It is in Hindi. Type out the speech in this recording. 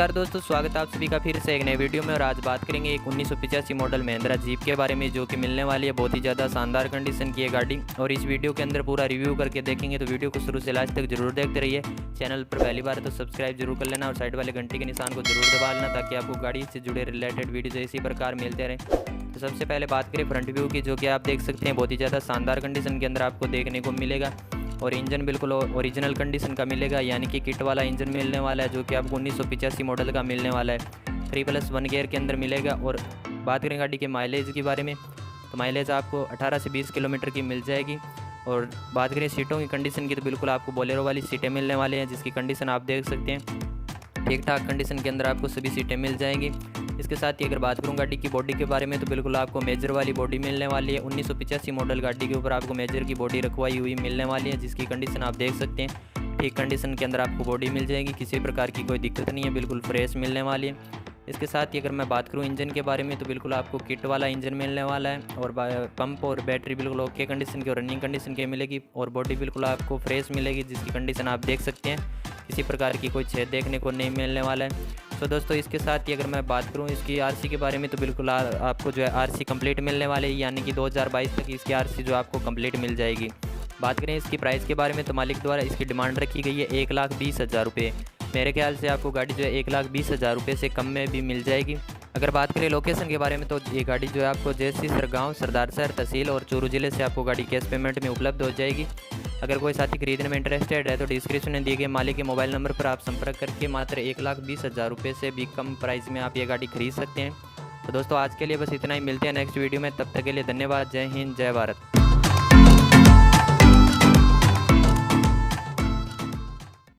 नमस्कार दोस्तों, स्वागत है आप सभी का फिर से एक नए वीडियो में। और आज बात करेंगे एक 1985 मॉडल महिंद्रा जीप के बारे में, जो कि मिलने वाली है। बहुत ही ज़्यादा शानदार कंडीशन की है गाड़ी, और इस वीडियो के अंदर पूरा रिव्यू करके देखेंगे, तो वीडियो को शुरू से लास्ट तक जरूर देखते रहिए। चैनल पर पहली बार है तो सब्सक्राइब जरूर कर लेना और साइड वाले घंटी के निशान को जरूर दबा लेना, ताकि आपको गाड़ी से जुड़े रिलेटेड वीडियो इसी प्रकार मिलते रहें। तो सबसे पहले बात करें फ्रंट व्यू की, जो कि आप देख सकते हैं बहुत ही ज़्यादा शानदार कंडीशन के अंदर आपको देखने को मिलेगा। और इंजन बिल्कुल ओरिजिनल कंडीशन का मिलेगा, यानी कि किट वाला इंजन मिलने वाला है, जो कि आपको 1985 मॉडल का मिलने वाला है। 3+1 गियर के अंदर मिलेगा। और बात करें गाड़ी के माइलेज के बारे में, तो माइलेज आपको 18 से 20 किलोमीटर की मिल जाएगी। और बात करें सीटों की कंडीशन की, तो बिल्कुल आपको बोलेरो वाली सीटें मिलने वाली हैं, जिसकी कंडीशन आप देख सकते हैं ठीक ठाक कंडीशन के अंदर आपको सभी सीटें मिल जाएंगी। इसके साथ ही अगर बात करूँ गाड़ी की बॉडी के बारे में, तो बिल्कुल आपको मेजर वाली बॉडी मिलने वाली है। 1985 मॉडल गाड़ी के ऊपर आपको मेजर की बॉडी रखवाई हुई मिलने वाली है, जिसकी कंडीशन आप देख सकते हैं ठीक कंडीशन के अंदर आपको बॉडी मिल जाएगी। किसी प्रकार की कोई दिक्कत नहीं है, बिल्कुल फ्रेश मिलने वाली है। इसके साथ ही अगर मैं बात करूँ इंजन के बारे में, तो बिल्कुल आपको किट वाला इंजन मिलने वाला है। और पंप और बैटरी बिल्कुल ओके कंडीशन की और रनिंग कंडीशन की मिलेगी। और बॉडी बिल्कुल आपको फ्रेश मिलेगी, जिसकी कंडीशन आप देख सकते हैं किसी प्रकार की कोई छेद देखने को नहीं मिलने वाला है। तो दोस्तों, इसके साथ ही अगर मैं बात करूं इसकी आरसी के बारे में, तो बिल्कुल आपको जो है आरसी कंप्लीट मिलने वाले, यानी कि 2022 तक इसकी आरसी जो आपको कंप्लीट मिल जाएगी। बात करें इसकी प्राइस के बारे में, तो मालिक द्वारा इसकी डिमांड रखी गई है 1,20,000 रुपये। मेरे ख्याल से आपको गाड़ी जो है 1,20,000 रुपये से कम में भी मिल जाएगी। अगर बात करें लोकेशन के बारे में, तो ये गाड़ी जो है आपको जैसी सरगांव, सरदारसर तहसील और चूरू जिले से आपको गाड़ी कैश पेमेंट में उपलब्ध हो जाएगी। अगर कोई साथी खरीदने में इंटरेस्टेड है, तो डिस्क्रिप्शन में दिए गए मालिक के मोबाइल नंबर पर आप संपर्क करके मात्र 1,20,000 रुपये से भी कम प्राइस में आप ये गाड़ी खरीद सकते हैं। तो दोस्तों, आज के लिए बस इतना ही। मिलते हैं नेक्स्ट वीडियो में, तब तक के लिए धन्यवाद। जय हिंद, जय भारत।